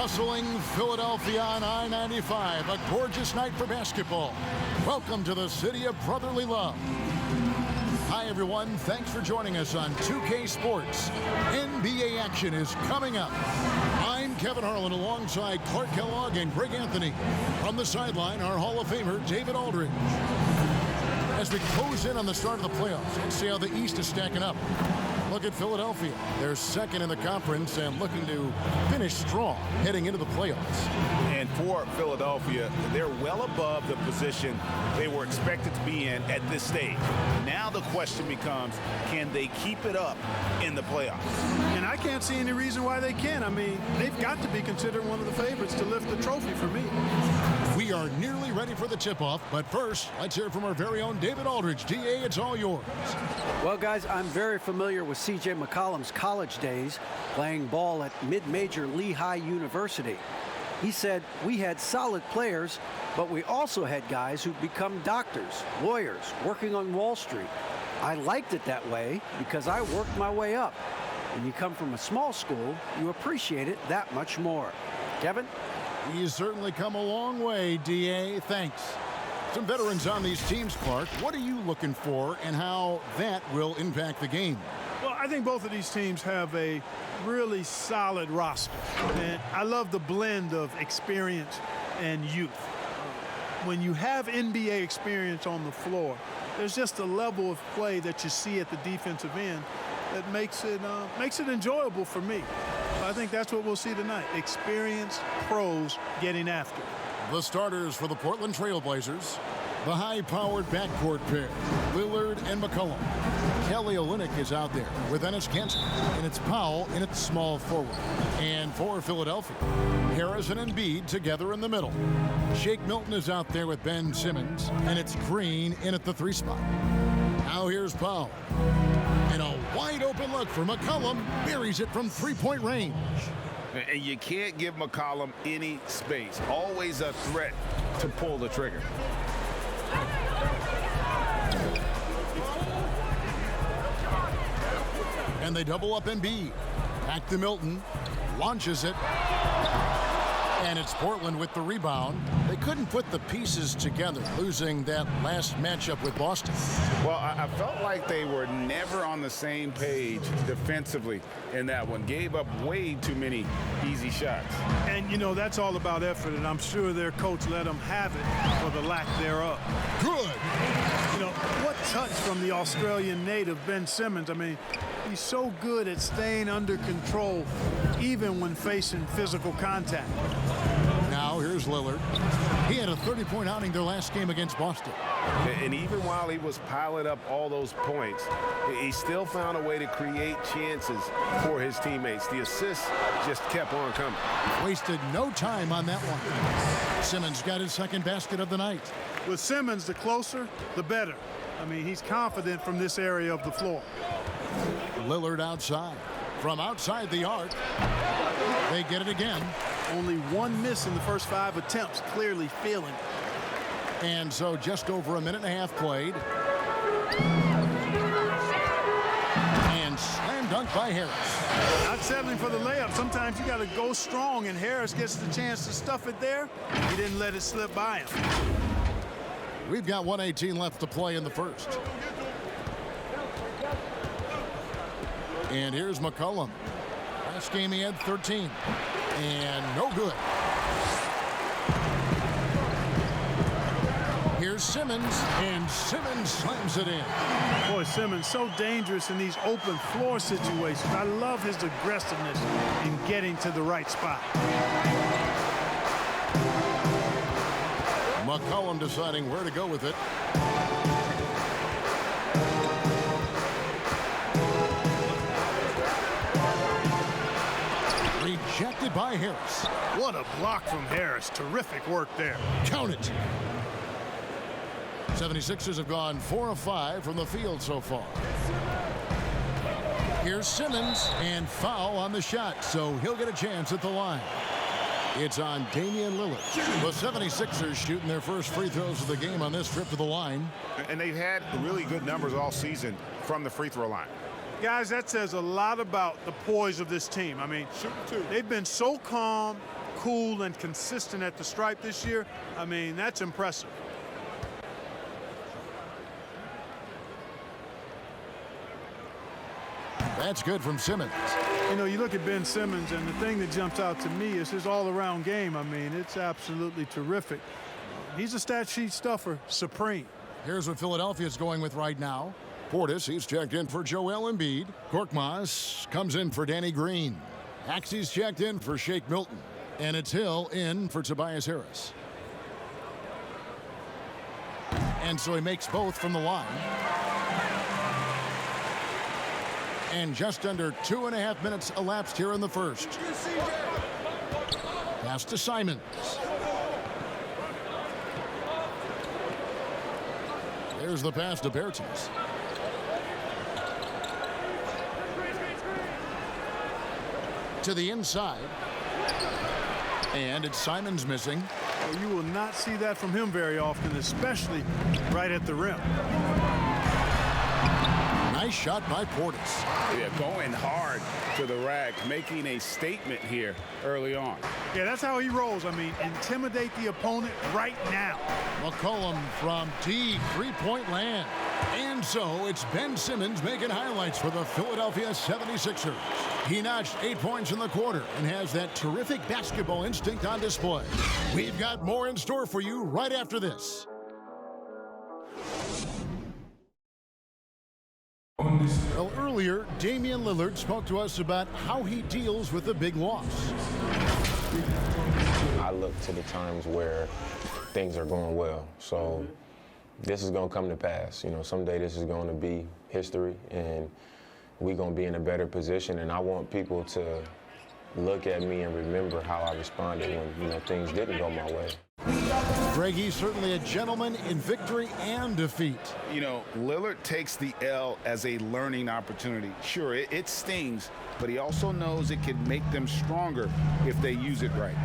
bustling Philadelphia on I-95, a gorgeous night for basketball. Welcome to the city of brotherly love. Hi, everyone. Thanks for joining us on 2K Sports. NBA action is coming up. I'm Kevin Harlan alongside Clark Kellogg and Greg Anthony. On the sideline, our Hall of Famer, David Aldridge. As we close in on the start of the playoffs, let's see how the East is stacking up. Look at Philadelphia. They're second in the conference and looking to finish strong heading into the playoffs. And for Philadelphia, they're well above the position they were expected to be in at this stage. Now the question becomes, can they keep it up in the playoffs? And I can't see any reason why they can't. I mean, they've got to be considered one of the favorites to lift the trophy for me. We are nearly ready for the tip-off, but first, let's hear from our very own David Aldridge. DA, it's all yours. Well, guys, I'm very familiar with C.J. McCollum's college days, playing ball at mid-major Lehigh University. He said, we had solid players, but we also had guys who'd become doctors, lawyers, working on Wall Street. I liked it that way because I worked my way up. When you come from a small school, you appreciate it that much more. Kevin? He's certainly come a long way, DA. Thanks. Some veterans on these teams, Clark. What are you looking for and how that will impact the game? Well, I think both of these teams have a really solid roster. And I love the blend of experience and youth. When you have NBA experience on the floor, there's just a level of play that you see at the defensive end that makes it enjoyable for me. I think that's what we'll see tonight. Experienced pros getting after it. The starters for the Portland Trail Blazers, the high-powered backcourt pair, Lillard and McCollum. Kelly Olynyk is out there with Enes Kanter, and it's Powell in its small forward. And for Philadelphia, Harris and Embiid together in the middle. Shake Milton is out there with Ben Simmons, and it's Green in at the 3 spot. Now here's Powell. And a wide-open look for McCollum, buries it from three-point range. And you can't give McCollum any space. Always a threat to pull the trigger. And they double up Embiid. Back to Milton. Launches it. And it's Portland with the rebound. They couldn't put the pieces together, losing that last matchup with Boston. Well, I felt like they were never on the same page defensively in that one. Gave up way too many easy shots. And, you know, that's all about effort, and I'm sure their coach let them have it for the lack thereof. Good. You know, what touch from the Australian native, Ben Simmons. I mean, he's so good at staying under control, even when facing physical contact. Now here's Lillard. He had a 30-point outing their last game against Boston. And even while he was piling up all those points, he still found a way to create chances for his teammates. The assists just kept on coming. Wasted no time on that one. Simmons got his second basket of the night. With Simmons, the closer, the better. I mean, he's confident from this area of the floor. Lillard outside. From outside the arc, they get it again. Only one miss in the first 5 attempts, clearly feeling it. And so just over a minute and a half played. And slam dunk by Harris. Not settling for the layup. Sometimes you got to go strong, and Harris gets the chance to stuff it there. He didn't let it slip by him. We've got 1:18 left to play in the first. And here's McCollum. Last game he had 13. And no good. Here's Simmons, and Simmons slams it in. Boy, Simmons so dangerous in these open floor situations. I love his aggressiveness in getting to the right spot. McCollum deciding where to go with it. Rejected by Harris. What a block from Harris. Terrific work there. Count it. 76ers have gone 4 of 5 from the field so far. Here's Simmons, and foul on the shot, so he'll get a chance at the line. It's on Damian Lillard. The 76ers shooting their first free throws of the game on this trip to the line. And they've had really good numbers all season from the free throw line. Guys, that says a lot about the poise of this team. I mean, they've been so calm, cool and consistent at the stripe this year, I mean, that's impressive. That's good from Simmons. You know, you look at Ben Simmons, and the thing that jumps out to me is his all-around game. I mean, it's absolutely terrific. He's a stat sheet stuffer, supreme. Here's what Philadelphia's going with right now. Portis, he's checked in for Joel Embiid. Korkmaz comes in for Danny Green. Axie's checked in for Shake Milton. And it's Hill in for Tobias Harris. And so he makes both from the line. And just under 2.5 minutes elapsed here in the first. Pass to Simons. There's the pass to Bertens. To the inside. And it's Simons missing. Well, you will not see that from him very often, especially right at the rim. Nice shot by Portis. Yeah, going hard to the rack, making a statement here early on. Yeah, that's how he rolls. I mean, intimidate the opponent right now. McCollum from deep three-point land. And so it's Ben Simmons making highlights for the Philadelphia 76ers. He notched 8 points in the quarter and has that terrific basketball instinct on display. We've got more in store for you right after this. Well, earlier, Damian Lillard spoke to us about how he deals with a big loss. I look to the times where things are going well. So this is going to come to pass. You know, someday this is going to be history, and we're going to be in a better position. And I want people to look at me and remember how I responded when, you know, things didn't go my way. Greg, he's certainly a gentleman in victory and defeat. You know, Lillard takes the L as a learning opportunity. Sure, it stings, but he also knows it can make them stronger if they use it right.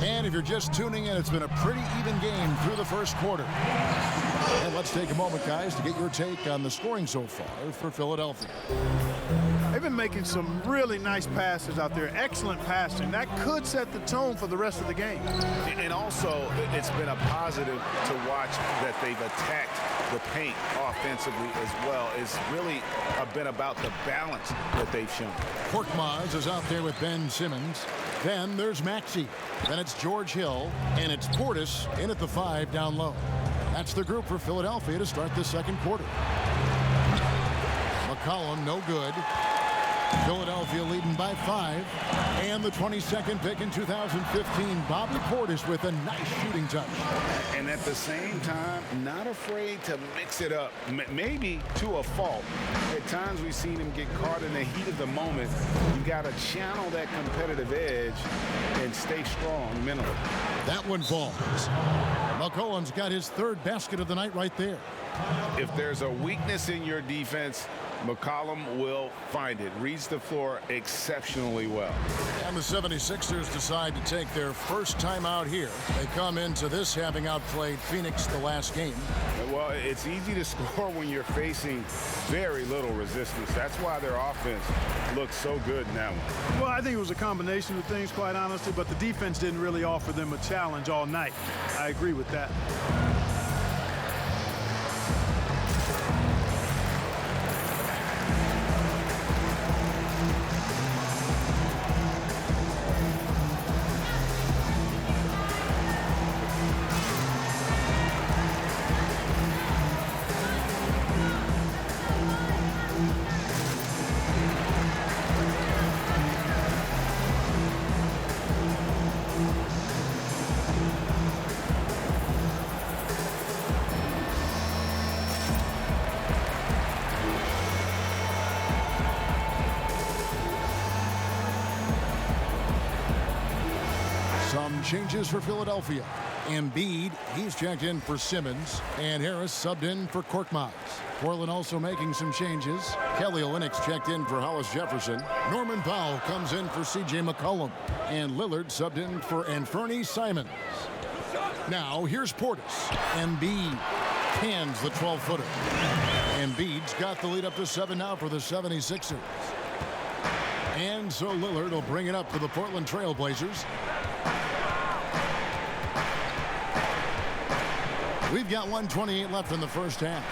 And if you're just tuning in, it's been a pretty even game through the first quarter. And let's take a moment, guys, to get your take on the scoring so far for Philadelphia. They've been making some really nice passes out there. Excellent passing. That could set the tone for the rest of the game. And also, it's been a positive to watch that they've attacked the paint offensively as well. It's really been about the balance that they've shown. Korkmaz is out there with Ben Simmons. Then there's Maxey. Then it's George Hill. And it's Portis in at the 5 down low. That's the group for Philadelphia to start the second quarter. McCollum, no good. Philadelphia leading by 5. And the 22nd pick in 2015, Bobby Portis with a nice shooting touch. And at the same time, not afraid to mix it up, maybe to a fault. At times we've seen him get caught in the heat of the moment. You got to channel that competitive edge and stay strong mentally. That one falls. McCollum's got his 3rd basket of the night right there. If there's a weakness in your defense, McCollum will find it. Reads the floor exceptionally well. And the 76ers decide to take their first time out here. They come into this having outplayed Phoenix the last game. Well, it's easy to score when you're facing very little resistance. That's why their offense looks so good in that one. Well, I think it was a combination of things, quite honestly, but the defense didn't really offer them a challenge all night. I agree with that. Some changes for Philadelphia. Embiid, he's checked in for Simmons, and Harris subbed in for Korkmaz. Portland also making some changes. Kelly Olynyk's checked in for Hollis Jefferson. Norman Powell comes in for C.J. McCollum, and Lillard subbed in for Anthony Simons. Now here's Portis. Embiid cans the 12-footer. Embiid's got the lead up to 7 now for the 76ers. And so Lillard will bring it up for the Portland Trail Blazers. We've got 1:28 left in the first half.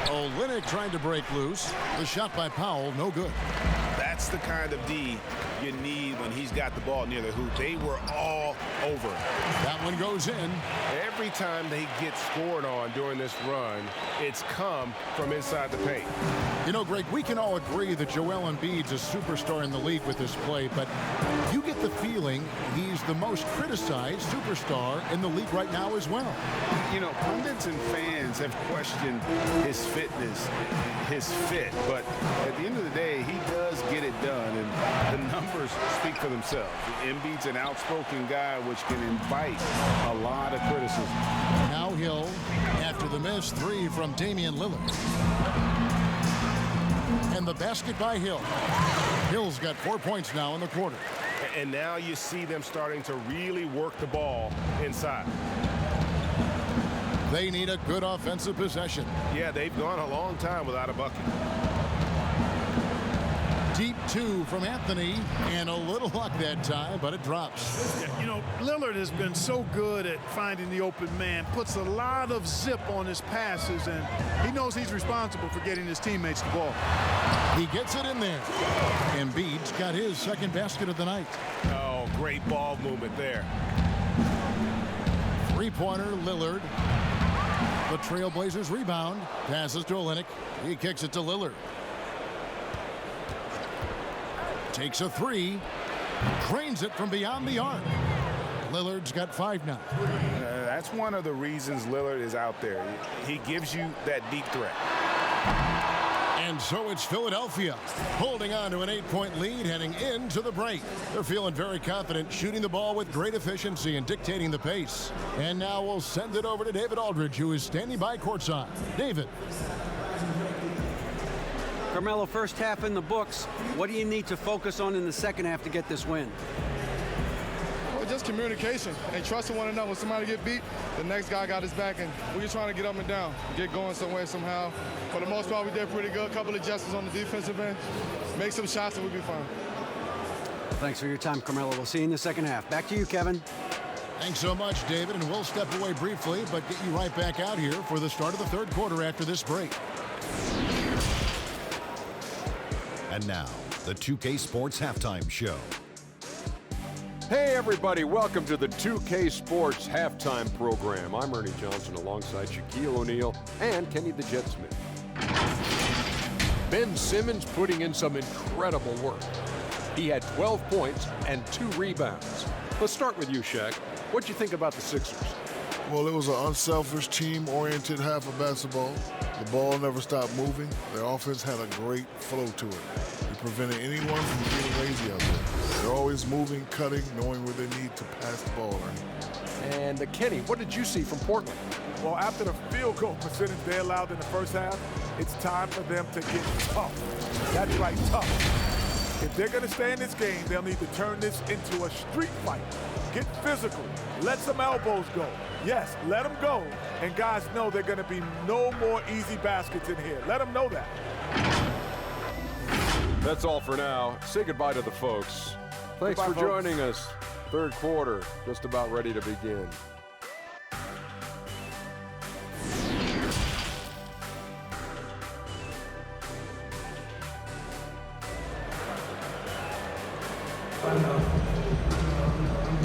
Olynyk trying to break loose. The shot by Powell, no good. That's the kind of D you need when he's got the ball near the hoop. They were all over. That one goes in. Every time they get scored on during this run, it's come from inside the paint. You know, Greg, we can all agree that Joel Embiid's a superstar in the league with this play, but you get the feeling he's the most criticized superstar in the league right now as well. You know, pundits and fans have questioned his fitness, his fit, but at the end of the day, he does get it done, and the numbers speak for themselves. Embiid's an outspoken guy, which can invite a lot of criticism. Now Hill, after the missed three from Damian Lillard. And the basket by Hill. Hill's got 4 points now in the quarter. And now you see them starting to really work the ball inside. They need a good offensive possession. Yeah, they've gone a long time without a bucket. Deep two from Anthony, and a little luck that time, but it drops. Yeah, you know, Lillard has been so good at finding the open man, puts a lot of zip on his passes, and he knows he's responsible for getting his teammates the ball. He gets it in there. Embiid's got his second basket of the night. Oh, great ball movement there. Three-pointer, Lillard. The Trailblazers rebound. Passes to Olynyk. He kicks it to Lillard. Takes a three. Drains it from beyond the arc. Lillard's got 5 now. That's one of the reasons Lillard is out there. He gives you that deep threat. And so it's Philadelphia holding on to an 8-point lead heading into the break. They're feeling very confident, shooting the ball with great efficiency and dictating the pace. And now we'll send it over to David Aldridge, who is standing by courtside. David. Carmelo, first half in the books. What do you need to focus on in the second half to get this win? Well, just communication and trusting one another. When somebody get beat, the next guy got his back, and we're just trying to get up and down, get going somewhere, somehow. For the most part, we did pretty good. A couple of adjustments on the defensive end. Make some shots, and we'll be fine. Thanks for your time, Carmelo. We'll see you in the second half. Back to you, Kevin. Thanks so much, David, and we'll step away briefly, but get you right back out here for the start of the third quarter after this break. And now, the 2K Sports Halftime Show. Hey everybody, welcome to the 2K Sports Halftime Program. I'm Ernie Johnson alongside Shaquille O'Neal and Kenny the Jet Smith. Ben Simmons putting in some incredible work. He had 12 points and 2 rebounds. Let's start with you, Shaq. What'd you think about the Sixers? Well, it was an unselfish, team-oriented half of basketball. The ball never stopped moving. Their offense had a great flow to it. It prevented anyone from getting lazy out there. They're always moving, cutting, knowing where they need to pass the ball. And Kenny, what did you see from Portland? Well, after the field goal percentage they allowed in the first half, it's time for them to get tough. That's right, tough. If they're going to stay in this game, they'll need to turn this into a street fight. Get physical. Let some elbows go. Yes, let them go. And guys know they're going to be no more easy baskets in here. Let them know that. That's all for now. Say goodbye to the folks. Thanks for joining us. Third quarter, just about ready to begin.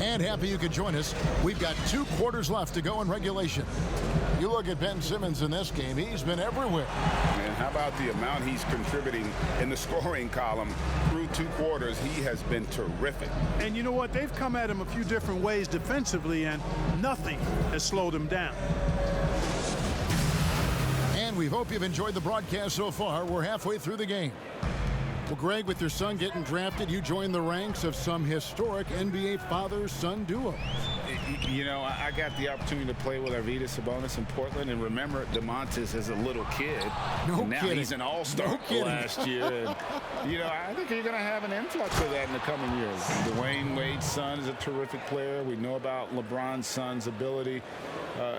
And happy you could join us. We've got 2 quarters left to go in regulation. You look at Ben Simmons in this game, he's been everywhere. And how about the amount he's contributing in the scoring column through 2 quarters? He has been terrific. And you know what? They've come at him a few different ways defensively, and nothing has slowed him down. And we hope you've enjoyed the broadcast so far. We're halfway through the game. Well, Greg, with your son getting drafted, you joined the ranks of some historic NBA father-son duos. You know, I got the opportunity to play with Arvydas Sabonis in Portland, and remember DeMontis as a little kid. No and now kidding. He's an all-star last year. And, you know, I think you're going to have an influx of that in the coming years. Dwayne Wade's son is a terrific player. We know about LeBron's son's ability.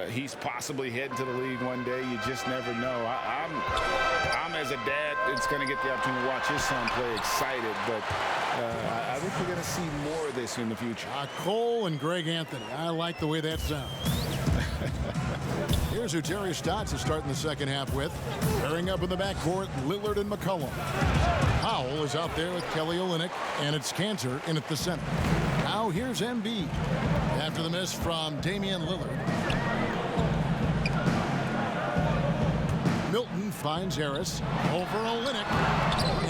He's possibly heading to the league one day. You just never know. I'm as a dad it's going to get the opportunity to watch his son play excited, but I think we're going to see more of this in the future. Cole and Greg Anthony. I like the way that sounds. Here's who Terry Stotts is starting the second half with. Pairing up in the backcourt, Lillard and McCollum. Powell is out there with Kelly Olynyk, and it's Cantor in at the center. Now here's Embiid. After the miss from Damian Lillard. Milton finds Harris over Olynyk.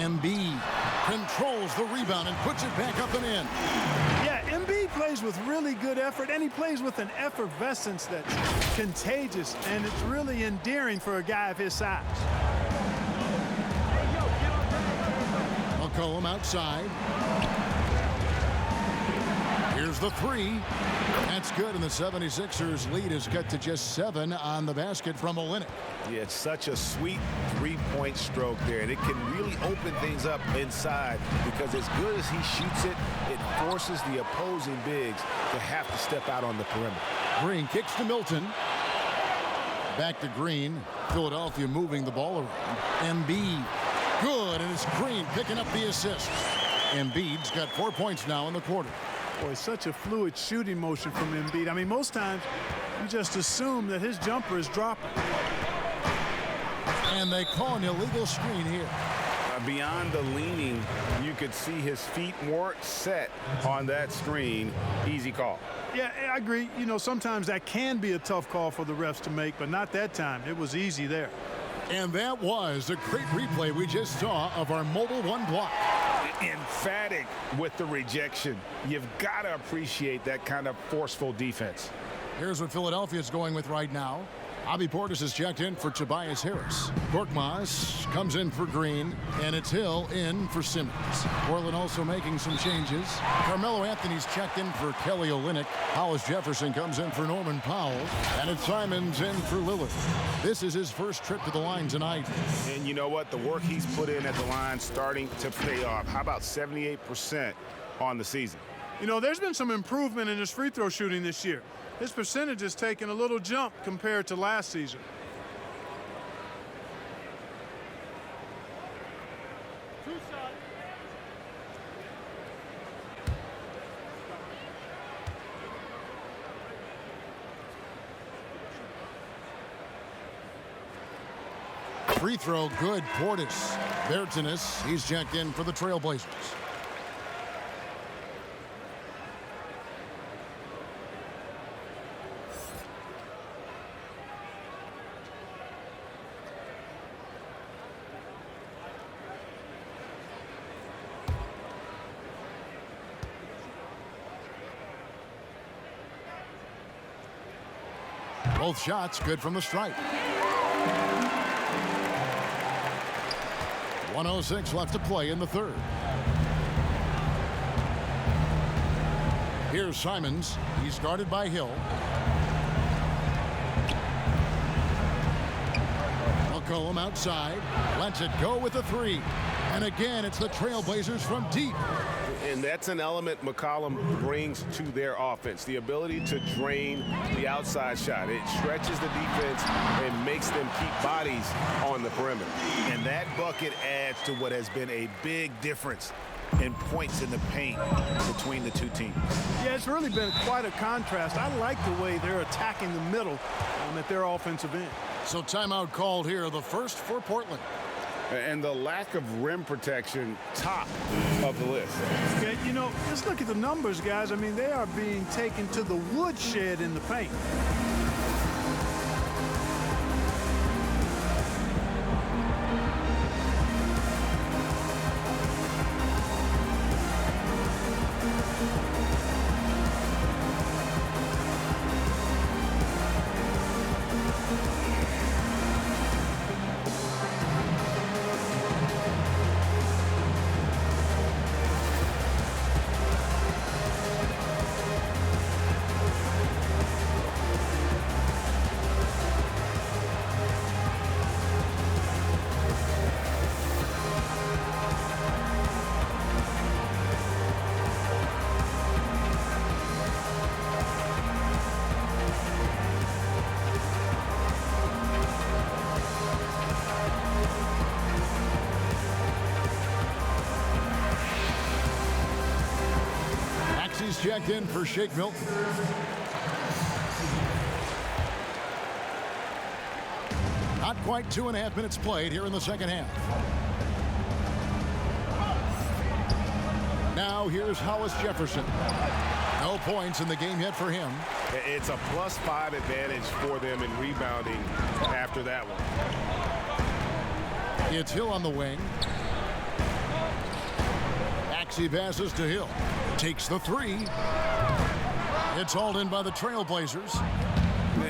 Embiid controls the rebound and puts it back up and in. Yeah, Embiid plays with really good effort, and he plays with an effervescence that's contagious, and it's really endearing for a guy of his size. McCollum outside. Here's the three. That's good, and the 76ers lead is cut to just 7 on the basket from Olynyk. Yeah, it's such a sweet three-point stroke there, and it can really open things up inside because as good as he shoots it, it forces the opposing bigs to have to step out on the perimeter. Green kicks to Milton. Back to Green. Philadelphia moving the ball around. Embiid. Good, and it's Green picking up the assist. Embiid's got 4 points now in the quarter. Boy, such a fluid shooting motion from Embiid. I mean, most times you just assume that his jumper is dropping. And they call an illegal screen here. Beyond the leaning, you could see his feet weren't set on that screen. Easy call. Yeah, I agree. You know, sometimes that can be a tough call for the refs to make, but not that time. It was easy there. And that was a great replay we just saw of our Mobile One block. Emphatic with the rejection. You've got to appreciate that kind of forceful defense. Here's what Philadelphia is going with right now. Bobby Portis is checked in for Tobias Harris. Korkmaz comes in for Green, and it's Hill in for Simmons. Portland also making some changes. Carmelo Anthony's checked in for Kelly Olynyk. Hollis Jefferson comes in for Norman Powell, and it's Simons in for Lillard. This is his first trip to the line tonight. And you know what? The work he's put in at the line starting to pay off. How about 78% on the season? You know, there's been some improvement in his free throw shooting this year. His percentage has taken a little jump compared to last season. Free throw good. Portis. Bertanis, he's checked in for the Trailblazers. Both shots good from the stripe. 1:06 left to play in the third. Here's Simons. He's guarded by Hill. McCollum outside. Lets it go with a three. And again, it's the Trailblazers from deep. And that's an element McCollum brings to their offense, the ability to drain the outside shot. It stretches the defense and makes them keep bodies on the perimeter. And that bucket adds to what has been a big difference in points in the paint between the two teams. Yeah, it's really been quite a contrast. I like the way they're attacking the middle at their offensive end. So timeout called here, the first for Portland. And the lack of rim protection, top of the list. Yeah, you know, just look at the numbers, guys. I mean, they are being taken to the woodshed in the paint. He's checked in for Shake Milton. Not quite 2.5 minutes played here in the second half. Now here's Hollis Jefferson. No points in the game yet for him. It's a +5 advantage for them in rebounding after that one. It's Hill on the wing. Maxey passes to Hill. Takes the three. It's hauled in by the Trailblazers.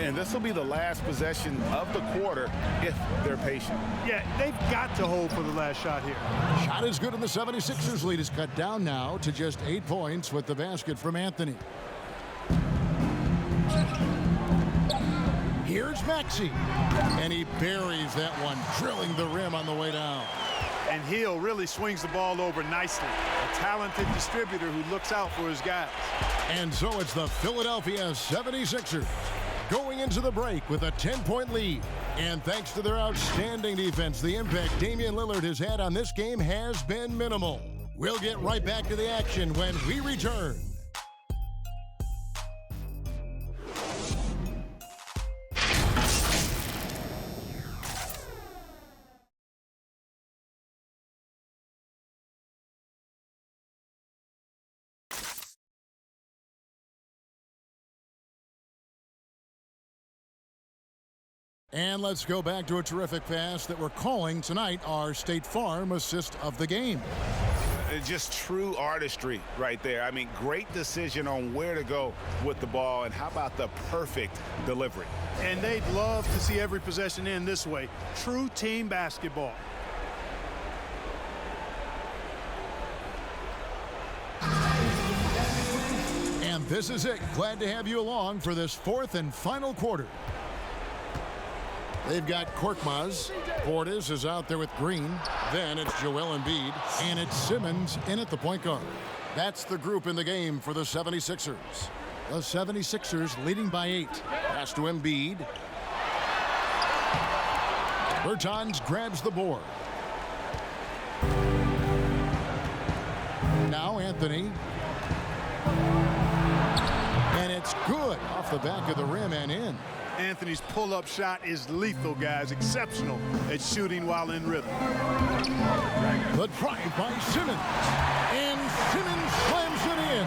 And this will be the last possession of the quarter if they're patient. Yeah, they've got to hold for the last shot here. Shot is good, and the 76ers lead is cut down now to just 8 points with the basket from Anthony. Here's Maxey, and he buries that one, drilling the rim on the way down. And Hill really swings the ball over nicely. A talented distributor who looks out for his guys. And so it's the Philadelphia 76ers going into the break with a 10-point lead. And thanks to their outstanding defense, the impact Damian Lillard has had on this game has been minimal. We'll get right back to the action when we return. And let's go back to a terrific pass that we're calling tonight our State Farm assist of the game. It's just true artistry right there. I mean, great decision on where to go with the ball, and how about the perfect delivery? And they'd love to see every possession end this way. True team basketball. And this is it. Glad to have you along for this fourth and final quarter. They've got Korkmaz. Portis is out there with Green. Then it's Joel Embiid. And it's Simmons in at the point guard. That's the group in the game for the 76ers. The 76ers leading by 8. Pass to Embiid. Bertans grabs the board. Now Anthony. And it's good off the back of the rim and in. Anthony's pull-up shot is lethal, guys. Exceptional at shooting while in rhythm. The drive by Simmons. And Simmons slams it in.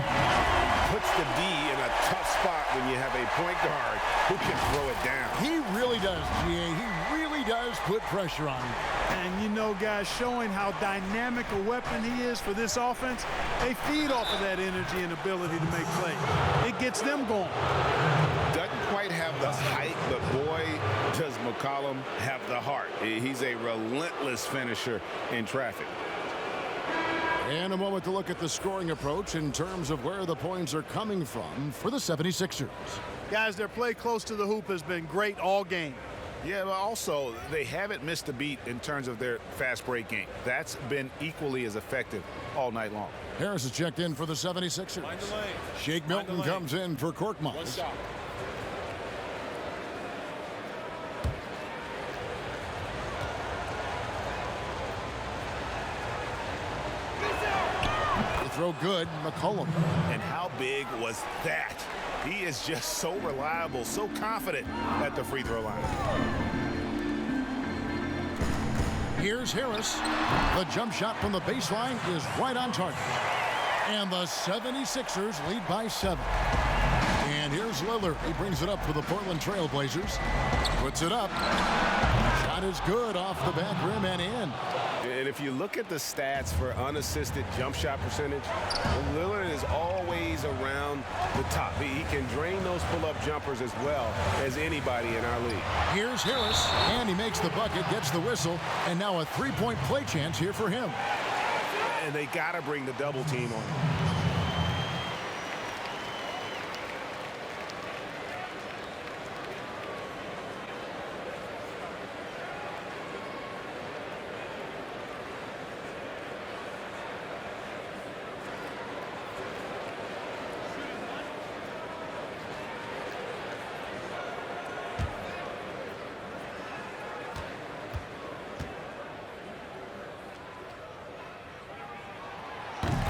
Puts the D in a tough spot when you have a point guard who can throw it down. He really does, GA. He really does put pressure on him. And you know, guys, showing how dynamic a weapon he is for this offense, they feed off of that energy and ability to make plays. It gets them going. Doesn't quite have the height, but boy, does McCollum have the heart. He's a relentless finisher in traffic. And a moment to look at the scoring approach in terms of where the points are coming from for the 76ers. Guys, their play close to the hoop has been great all game. Yeah, but also, they haven't missed a beat in terms of their fast break game. That's been equally as effective all night long. Harris is checked in for the 76ers. Shake Milton comes in for Korkmaz. Throw good, McCollum. And how big was that? He is just so reliable, so confident at the free throw line. Here's Harris. The jump shot from the baseline is right on target. And the 76ers lead by 7. And here's Lillard. He brings it up for the Portland Trailblazers. Puts it up. Shot is good off the back rim and in. And if you look at the stats for unassisted jump shot percentage, Lillard is always around the top. He can drain those pull-up jumpers as well as anybody in our league. Here's Harris, and he makes the bucket, gets the whistle, and now a three-point play chance here for him. And they got to bring the double team on him.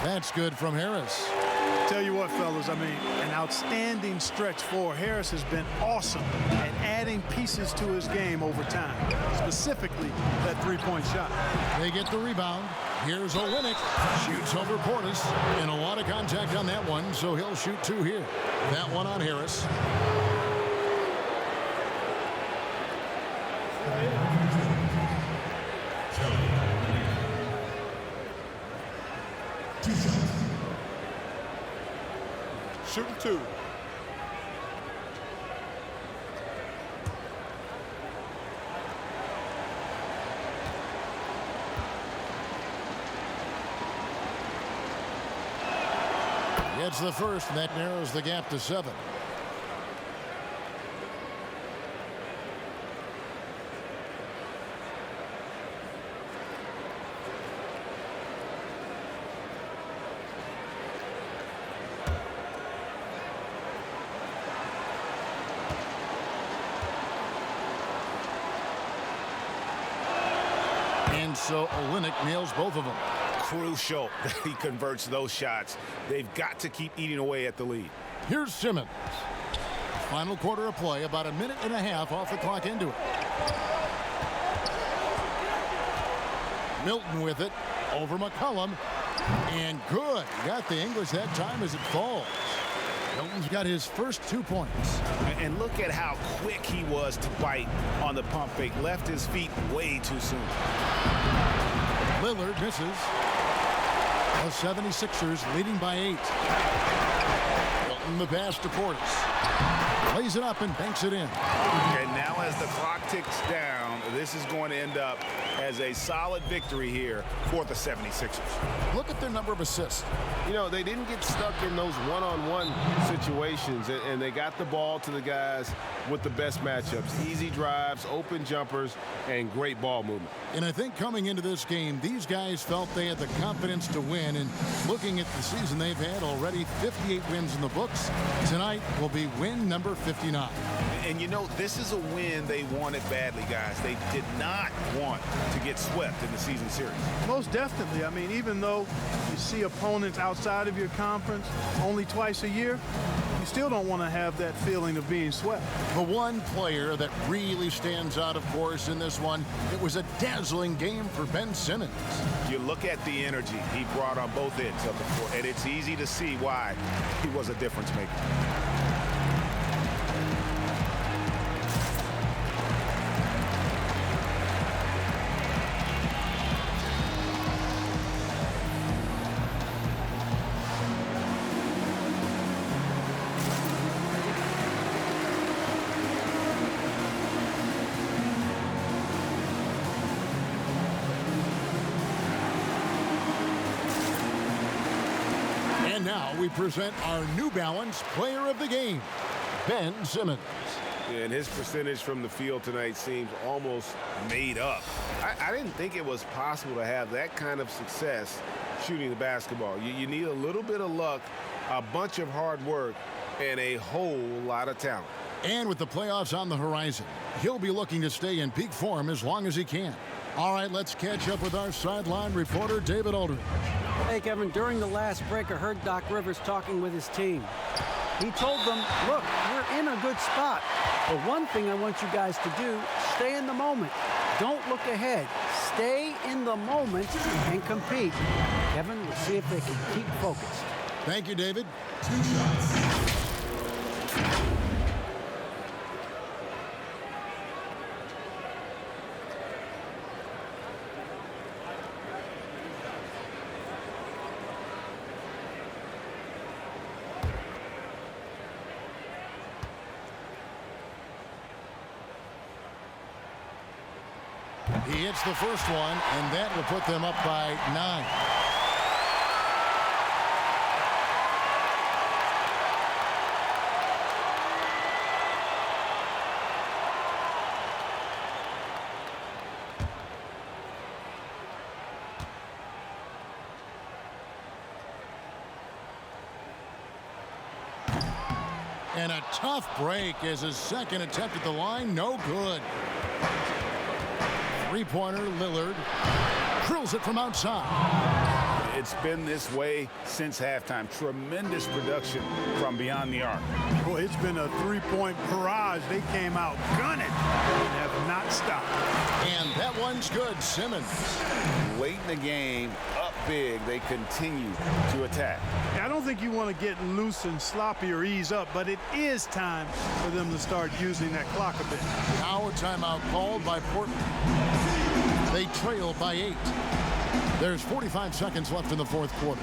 That's good from Harris. Tell you what, fellas, I mean, an outstanding stretch for Harris has been awesome at adding pieces to his game over time, specifically that three-point shot. They get the rebound. Here's Olynyk, shoots over Portis, and a lot of contact on that one, so he'll shoot two here. That one on Harris. Shooting two. Gets the first, and that narrows the gap to 7. And so Olynyk nails both of them. Crucial that he converts those shots. They've got to keep eating away at the lead. Here's Simmons. Final quarter of play, about a minute and a half off the clock into it. Milton with it, over McCollum, and good. Got the English that time as it falls. Milton's got his first 2 points. And look at how quick he was to bite on the pump fake. Left his feet way too soon. Lillard misses. The 76ers leading by 8. Milton the pass to Portis. Plays it up and banks it in. And now as the clock ticks down, this is going to end up as a solid victory here for the 76ers. Look at their number of assists. You know, they didn't get stuck in those one-on-one situations, and they got the ball to the guys with the best matchups. Easy drives, open jumpers, and great ball movement. And I think coming into this game, these guys felt they had the confidence to win. And looking at the season they've had already, 58 wins in the books. Tonight will be win number 59. And you know, this is a win they wanted badly, guys. They did not want to get swept in the season series. Most definitely. I mean, even though you see opponents outside of your conference only twice a year, you still don't want to have that feeling of being swept. The one player that really stands out, of course, in this one, it was a dazzling game for Ben Simmons. You look at the energy he brought on both ends of the court, and it's easy to see why he was a difference maker. Now we present our New Balance Player of the Game, Ben Simmons. And his percentage from the field tonight seems almost made up. I didn't think it was possible to have that kind of success shooting the basketball. You need a little bit of luck, a bunch of hard work, and a whole lot of talent. And with the playoffs on the horizon, he'll be looking to stay in peak form as long as he can. All right, let's catch up with our sideline reporter, David Aldridge. Hey, Kevin, during the last break, I heard Doc Rivers talking with his team. He told them, look, we're in a good spot. But one thing I want you guys to do, stay in the moment. Don't look ahead. Stay in the moment and compete. Kevin, we'll see if they can keep focused. Thank you, David. 2 shots. He hits the first one, and that will put them up by 9. And a tough break as his second attempt at the line, no good. Three-pointer, Lillard drills it from outside. It's been this way since halftime. Tremendous production from beyond the arc. Boy, it's been a three-point barrage. They came out gunning and have not stopped. And that one's good, Simmons. Late in the game, up big, they continue to attack. I don't think you want to get loose and sloppy or ease up, but it is time for them to start using that clock a bit. Now a timeout called by Portland. They trail by 8. There's 45 seconds left in the fourth quarter.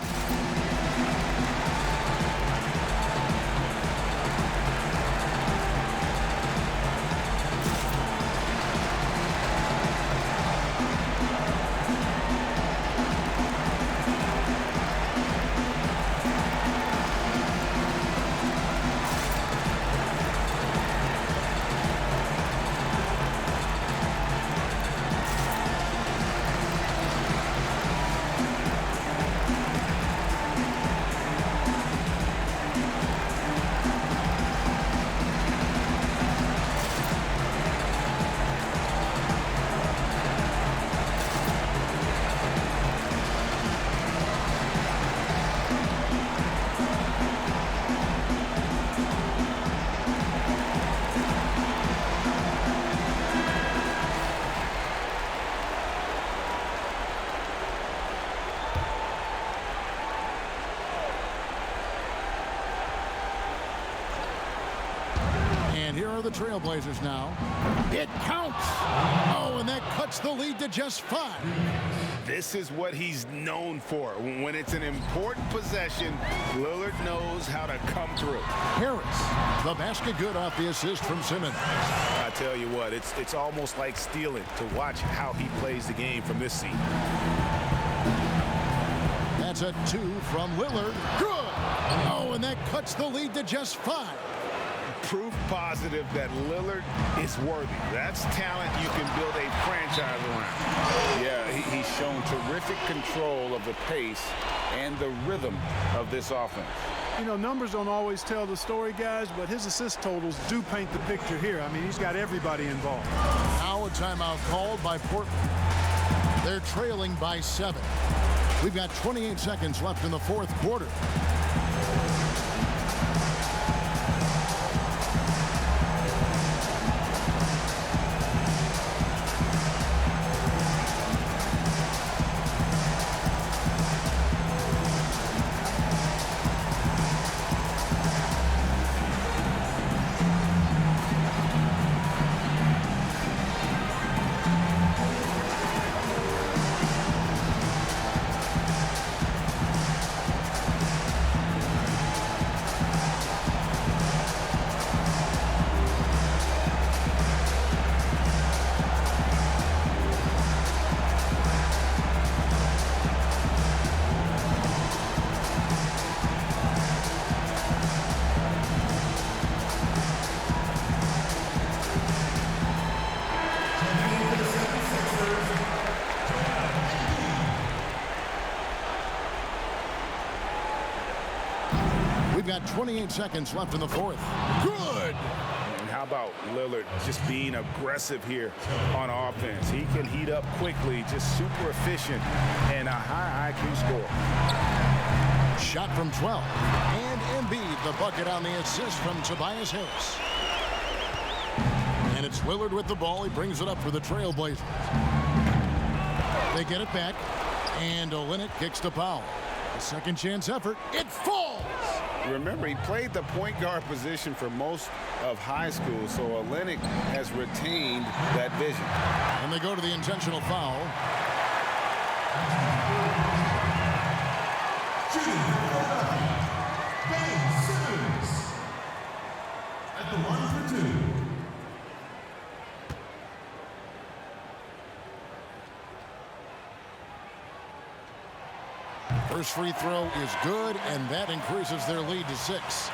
Here are the Trailblazers now. It counts. Oh, and that cuts the lead to just 5. This is what he's known for. When it's an important possession, Lillard knows how to come through. Harris, the basket good off the assist from Simmons. I tell you what, it's almost like stealing to watch how he plays the game from this seat. That's a 2 from Lillard. Good. Oh, and that cuts the lead to just 5. Proof positive that Lillard is worthy. That's talent you can build a franchise around. Yeah, he's shown terrific control of the pace and the rhythm of this offense. You know, numbers don't always tell the story, guys, but his assist totals do paint the picture here. I mean, he's got everybody involved. Now a timeout called by Portland. They're trailing by 7. We've got 28 seconds left in the fourth quarter. We've got 28 seconds left in the fourth. Good! And how about Lillard just being aggressive here on offense? He can heat up quickly, just super efficient, and a high IQ score. Shot from 12. And Embiid, the bucket on the assist from Tobias Harris. And it's Lillard with the ball. He brings it up for the Trailblazers. They get it back. And Olynyk kicks to Powell. A second chance effort. It falls! Remember, he played the point guard position for most of high school, so Olynyk has retained that vision. And they go to the intentional foul. Ben Simmons at the line for 2. First free throw is good, and that increases their lead to 6.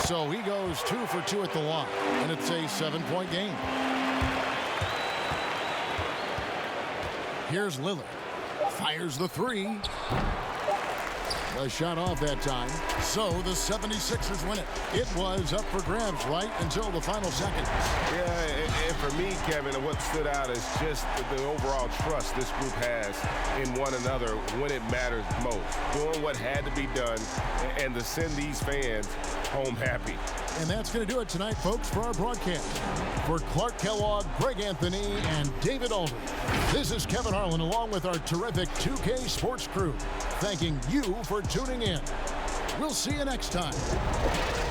So he goes 2 for 2 at the line, and it's a 7-point game. Here's Lillard. Fires the three. A shot off that time. So the 76ers win it. It was up for grabs right until the final seconds. Yeah, and for me, Kevin, what stood out is just the overall trust this group has in one another when it matters most. Doing what had to be done and to send these fans home happy. And that's going to do it tonight, folks, for our broadcast. For Clark Kellogg, Greg Anthony, and David Aldridge, this is Kevin Harlan along with our terrific 2K Sports crew, thanking you for tuning in. We'll see you next time.